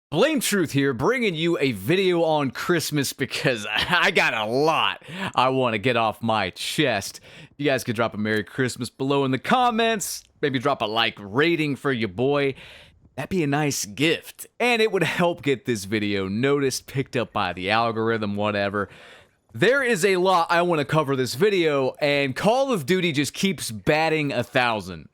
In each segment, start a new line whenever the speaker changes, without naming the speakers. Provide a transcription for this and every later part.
Blame Truth here, bringing you a video on Christmas because I got a lot I want to get off my chest. You guys could drop a Merry Christmas below in the comments, maybe drop a like rating for your boy. That'd be a nice gift, and it would help get this video noticed, picked up by the algorithm, whatever. There is a lot I want to cover this video, and Call of Duty just keeps batting 1,000.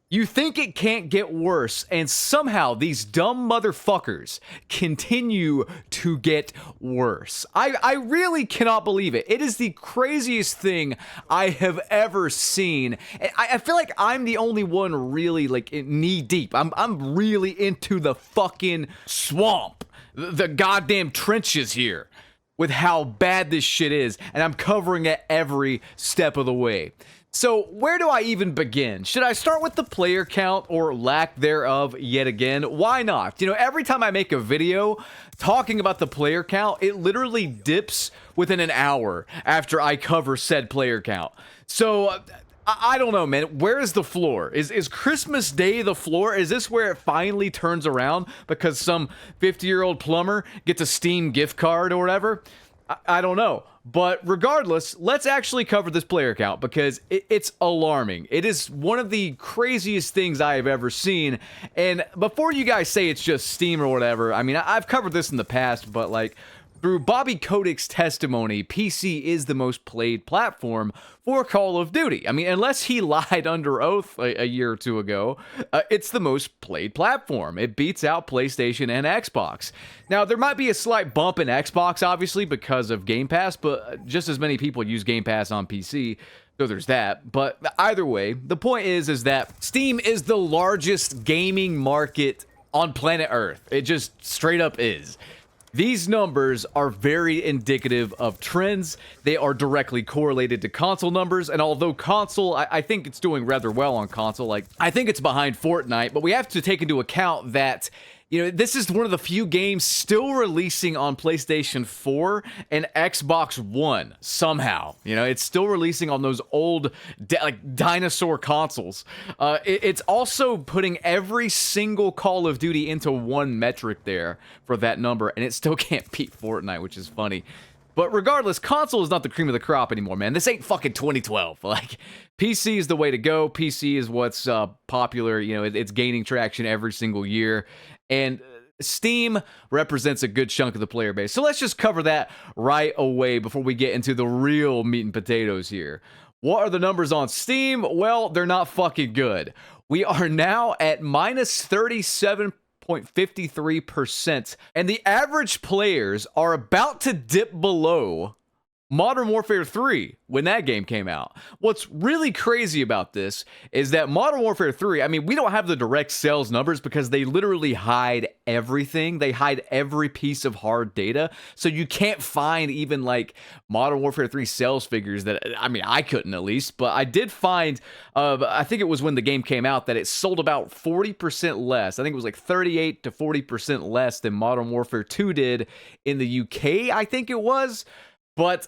You think it can't get worse, and somehow these dumb motherfuckers continue to get worse. I really cannot believe it. It is the craziest thing I have ever seen. I feel like I'm the only one really like knee deep. I'm really into the fucking swamp, the goddamn trenches here, with how bad this shit is, and I'm covering it every step of the way. So where do I even begin? Should I start with the player count or lack thereof yet again? Why not? You know, every time I make a video talking about the player count, it literally dips within an hour after I cover said player count. So I don't know, man. Where is the floor? Is Christmas Day the floor? Is this where it finally turns around because some 50-year-old plumber gets a Steam gift card or whatever? I don't know. But regardless, let's actually cover this player count because it's alarming. It is one of the craziest things I have ever seen. And before you guys say it's just Steam or whatever, I mean, I've covered this in the past, but like, through Bobby Kotick's testimony, PC is the most played platform for Call of Duty. I mean, unless he lied under oath a year or two ago, it's the most played platform. It beats out PlayStation and Xbox. Now, there might be a slight bump in Xbox, obviously, because of Game Pass, but just as many people use Game Pass on PC, so there's that. But either way, the point is that Steam is the largest gaming market on planet Earth. It just straight up is. These numbers are very indicative of trends. They are directly correlated to console numbers, and although console, I think it's doing rather well on console. Like, I think it's behind Fortnite, but we have to take into account that, you know, this is one of the few games still releasing on PlayStation 4 and Xbox One somehow. You know, it's still releasing on those old like dinosaur consoles. It's also putting every single Call of Duty into one metric there for that number, and it still can't beat Fortnite, which is funny. But regardless, console is not the cream of the crop anymore, man. This ain't fucking 2012. Like, PC is the way to go. PC is what's popular. You know, it's gaining traction every single year. And Steam represents a good chunk of the player base. So let's just cover that right away before we get into the real meat and potatoes here. What are the numbers on Steam? Well, they're not fucking good. We are now at minus 37.53%, and the average players are about to dip below Modern Warfare 3 when that game came out. What's really crazy about this is that Modern Warfare 3, I mean, we don't have the direct sales numbers because they literally hide everything. They hide every piece of hard data. So you can't find even like Modern Warfare 3 sales figures that, I mean, I couldn't at least, but I did find, I think it was when the game came out that it sold about 40% less. I think it was like 38 to 40% less than Modern Warfare 2 did in the UK, I think it was. But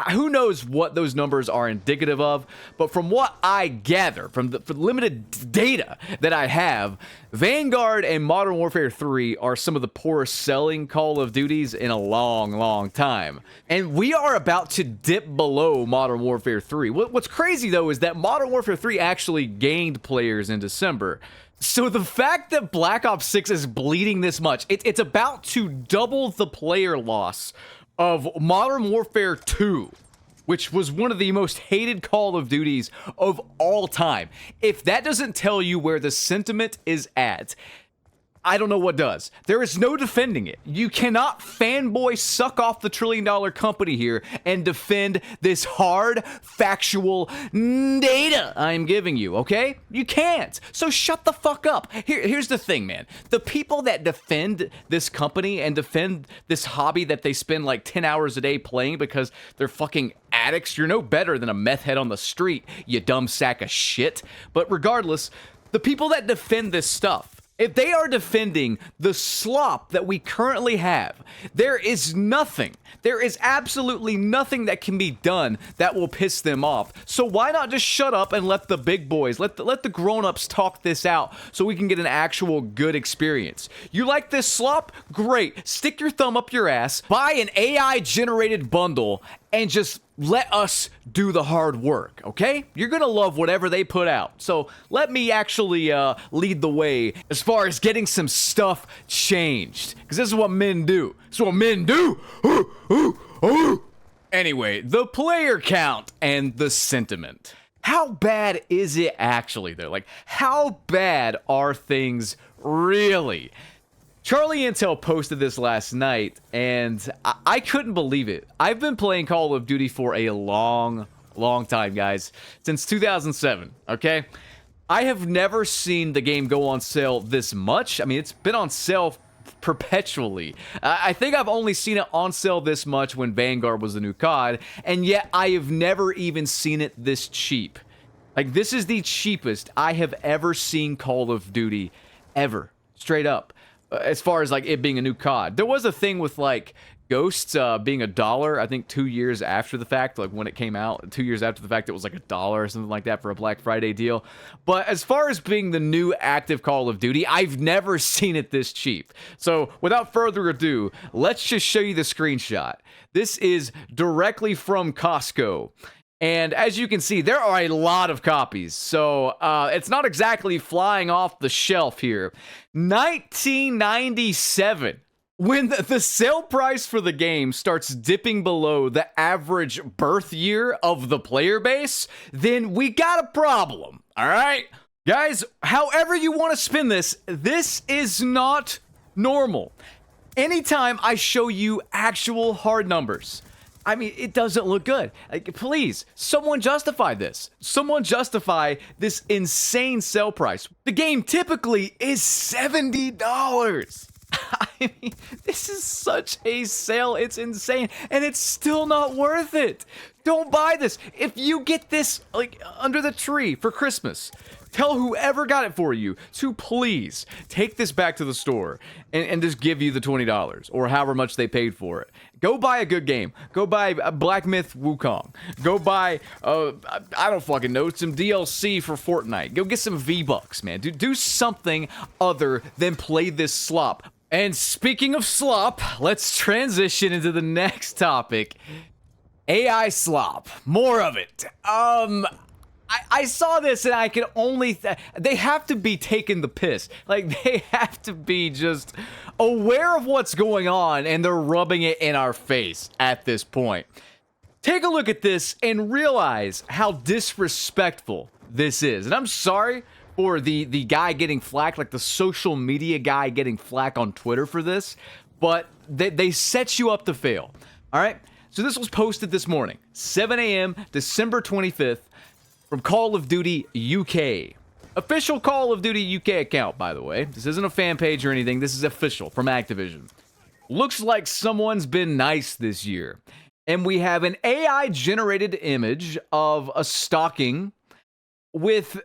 who knows what those numbers are indicative of. But from what I gather, from the limited data that I have, Vanguard and Modern Warfare 3 are some of the poorest selling Call of Duties in a long, long time. And we are about to dip below Modern Warfare 3. What's crazy, though, is that Modern Warfare 3 actually gained players in December. So the fact that Black Ops 6 is bleeding this much, it's about to double the player loss of Modern Warfare 2, which was one of the most hated Call of Duties of all time. If that doesn't tell you where the sentiment is at, I don't know what does. There is no defending it. You cannot fanboy suck off the trillion-dollar company here and defend this hard, factual data I'm giving you, okay? You can't. So shut the fuck up. Here's the thing, man. The people that defend this company and defend this hobby that they spend like 10 hours a day playing because they're fucking addicts, you're no better than a meth head on the street, you dumb sack of shit. But regardless, the people that defend this stuff, If they are defending the slop that we currently have, there is absolutely nothing that can be done that will piss them off. So why not just shut up and let the big boys, let the grown-ups talk this out so we can get an actual good experience. You like this slop? Great. Stick your thumb up your ass, buy an AI-generated bundle, and just let us do the hard work, okay? You're gonna love whatever they put out. So let me actually lead the way as far as getting some stuff changed. Because this is what men do. This is what men do! Anyway, the player count and the sentiment. How bad is it actually, though? Like, how bad are things really? Charlie Intel posted this last night, and I couldn't believe it. I've been playing Call of Duty for a long time, guys. Since 2007, okay? I have never seen the game go on sale this much. I mean, it's been on sale perpetually. I think I've only seen it on sale this much when Vanguard was the new COD, and yet I have never even seen it this cheap. Like, this is the cheapest I have ever seen Call of Duty, ever. Straight up. As far as like it being a new COD, there was a thing with like Ghosts being $1. I think 2 years after the fact, like when it came out, 2 years after the fact, it was like $1 or something like that for a Black Friday deal. But as far as being the new active Call of Duty, I've never seen it this cheap. So without further ado, let's just show you the screenshot. This is directly from Costco. And as you can see, there are a lot of copies, so it's not exactly flying off the shelf here. 1997. When the sale price for the game starts dipping below the average birth year of the player base, then we got a problem, all right? Guys, however you want to spin this, this is not normal. Anytime I show you actual hard numbers, I mean, it doesn't look good. Like, please, someone justify this. Someone justify this insane sale price. The game typically is $70. I mean, this is such a sale. It's insane. And it's still not worth it. Don't buy this. If you get this, like, under the tree for Christmas, tell whoever got it for you to please take this back to the store and just give you the $20 or however much they paid for it. Go buy a good game. Go buy Black Myth Wukong. Go buy, I don't fucking know, some DLC for Fortnite. Go get some V-Bucks, man. Do something other than play this slop. And speaking of slop, let's transition into the next topic. AI slop. More of it. I saw this and I can only... they have to be taking the piss. Like, they have to be just aware of what's going on and they're rubbing it in our face at this point. Take a look at this and realize how disrespectful this is. And I'm sorry for the guy getting flack, like the social media guy getting flack on Twitter for this, but they set you up to fail. All right? So this was posted this morning, 7 a.m., December 25th, from Call of Duty UK. Official Call of Duty UK account, by the way. This isn't a fan page or anything. This is official from Activision. Looks like someone's been nice this year. And we have an AI-generated image of a stocking with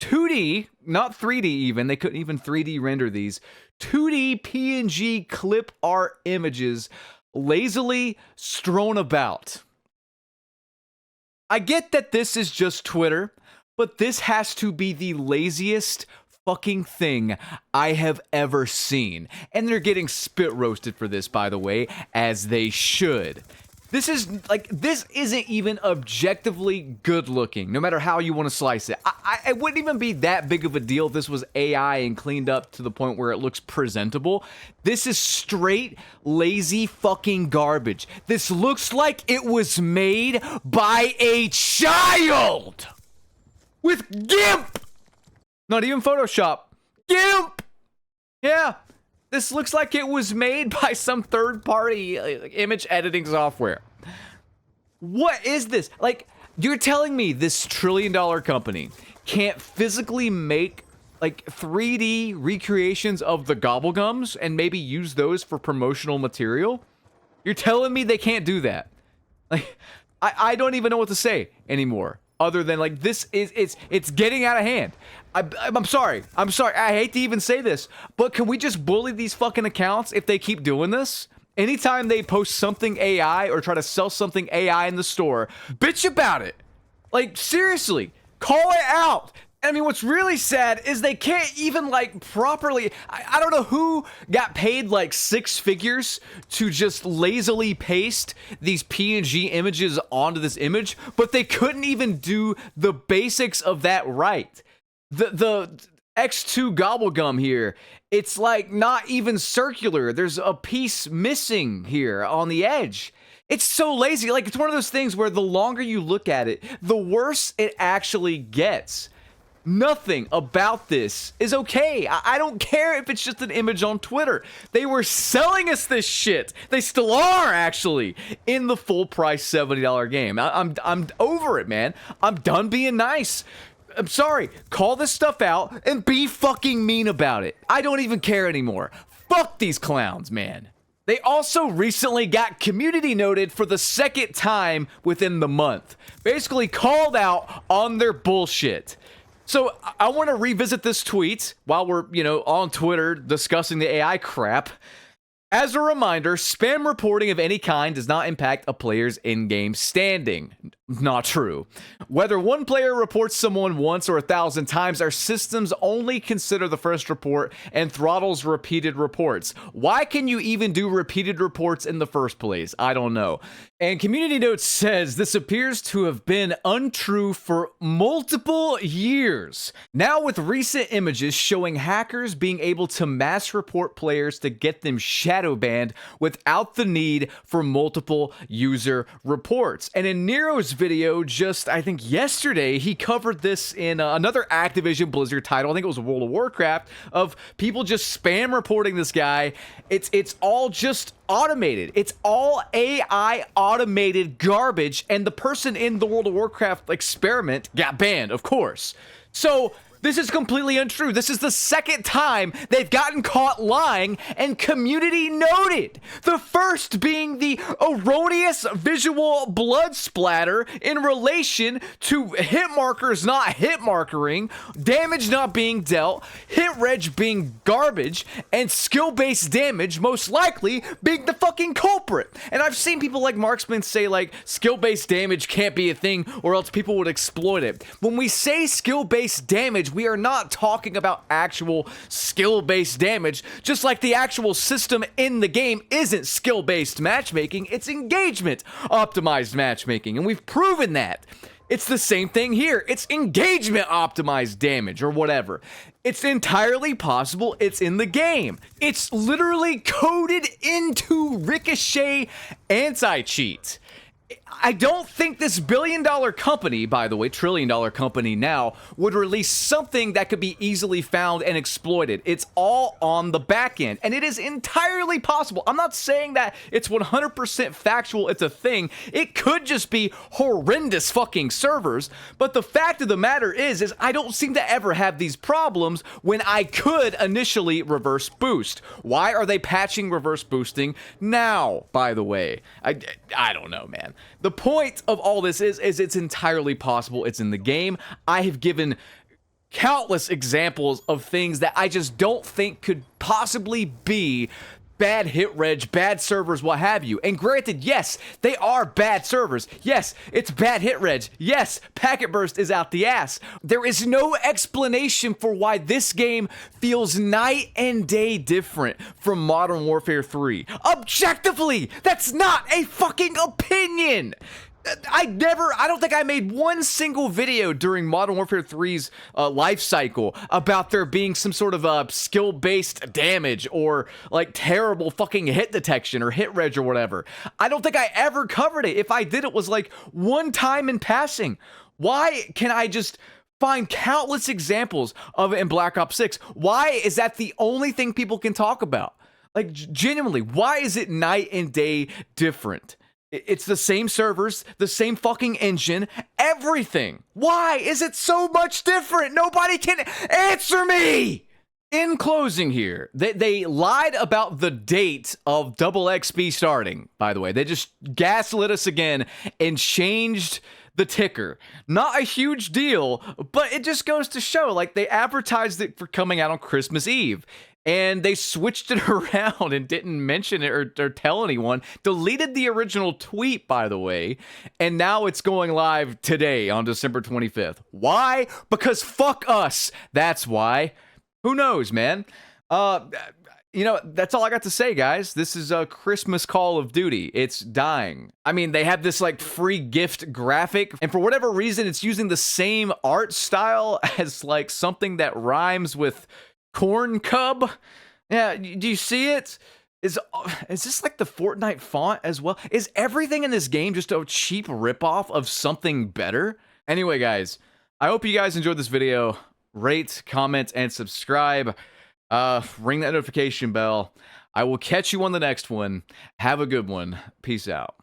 2D, not 3D even. They couldn't even 3D render these. 2D PNG clip art images lazily strewn about. I get that this is just Twitter, but this has to be the laziest fucking thing I have ever seen. And they're getting spit roasted for this, by the way, as they should. This isn't even objectively good looking, no matter how you want to slice it. It wouldn't even be that big of a deal if this was AI and cleaned up to the point where it looks presentable. This is straight, lazy fucking garbage. This looks like it was made by a child! With GIMP! Not even Photoshop. GIMP! Yeah. This looks like it was made by some third-party image editing software. What is this? Like, you're telling me this trillion-dollar company can't physically make, like, 3D recreations of the Gobblegums and maybe use those for promotional material? You're telling me they can't do that? Like, I don't even know what to say anymore. Other than, like, this is, it's getting out of hand. I'm sorry. I hate to even say this, but can we just bully these fucking accounts if they keep doing this? Anytime they post something AI or try to sell something AI in the store, bitch about it. Like, seriously, call it out. I mean, what's really sad is they can't even, like, properly... I don't know who got paid, like, 6 figures to just lazily paste these PNG images onto this image, but they couldn't even do the basics of that right. The X2 Gobblegum here, it's, like, not even circular. There's a piece missing here on the edge. It's so lazy. Like, it's one of those things where the longer you look at it, the worse it actually gets. Nothing about this is okay. I don't care if it's just an image on Twitter. They were selling us this shit. They still are, actually, in the full price $70 game. I'm over it, man. I'm done being nice. I'm sorry. Call this stuff out and be fucking mean about it. I don't even care anymore. Fuck these clowns, man. They also recently got community noted for the 2nd time within the month. Basically called out on their bullshit. So I want to revisit this tweet while we're, on Twitter discussing the AI crap. As a reminder, spam reporting of any kind does not impact a player's in-game standing. Not true. Whether one player reports someone once or 1,000 times, our systems only consider the first report and throttles repeated reports. Why can you even do repeated reports in the first place? I don't know. And Community Notes says this appears to have been untrue for multiple years. Now with recent images showing hackers being able to mass report players to get them shadow banned without the need for multiple user reports. And in Nero's video just, I think yesterday, he covered this in another Activision Blizzard title, I think it was World of Warcraft, of people just spam reporting this guy. It's all just automated. It's all AI automated garbage, and the person in the World of Warcraft experiment got banned, of course. So this is completely untrue. This is the 2nd time they've gotten caught lying and community noted. The first being the erroneous visual blood splatter in relation to hit markers not hit markering, damage not being dealt, hit reg being garbage, and skill-based damage most likely being the fucking culprit. And I've seen people like Marksman say, like, skill-based damage can't be a thing or else people would exploit it. When we say skill-based damage, we are not talking about actual skill-based damage, just like the actual system in the game isn't skill-based matchmaking, it's engagement-optimized matchmaking, and we've proven that. It's the same thing here. It's engagement-optimized damage, or whatever. It's entirely possible it's in the game. It's literally coded into Ricochet anti-cheat. I don't think this billion-dollar company, by the way, trillion-dollar company now, would release something that could be easily found and exploited. It's all on the back end, and it is entirely possible. I'm not saying that it's 100% factual, it's a thing. It could just be horrendous fucking servers, but the fact of the matter is I don't seem to ever have these problems when I could initially reverse boost. Why are they patching reverse boosting now, by the way? I don't know, man. The point of all this is it's entirely possible it's in the game. I have given countless examples of things that I just don't think could possibly be bad hit reg, bad servers, what have you. And granted, yes, they are bad servers. Yes, it's bad hit reg. Yes, packet burst is out the ass. There is no explanation for why this game feels night and day different from Modern Warfare 3. Objectively, that's not a fucking opinion. I don't think I made one single video during Modern Warfare 3's life cycle about there being some sort of skill-based damage or like terrible fucking hit detection or hit reg or whatever. I don't think I ever covered it. If I did, it was like one time in passing. Why can I just find countless examples of it in Black Ops 6? Why is that the only thing people can talk about? Like, genuinely, why is it night and day different? It's the same servers, the same fucking engine, everything. Why is it so much different? Nobody can answer me! In closing here, they lied about the date of Double XP starting, by the way. They just gaslit us again and changed the ticker. Not a huge deal, but it just goes to show, like, they advertised it for coming out on Christmas Eve. And they switched it around and didn't mention it or tell anyone. Deleted the original tweet, by the way. And now it's going live today on December 25th. Why? Because fuck us. That's why. Who knows, man? That's all I got to say, guys. This is a Christmas Call of Duty. It's dying. I mean, they have this like free gift graphic, and for whatever reason, it's using the same art style as like something that rhymes with corn cub. Yeah, do you see it? Is this like the Fortnite font as well? Is everything in this game just a cheap ripoff of something better? Anyway, guys, I hope you guys enjoyed this video. Rate, comment, and subscribe. Ring that notification bell. I will catch you on the next one. Have a good one. Peace out.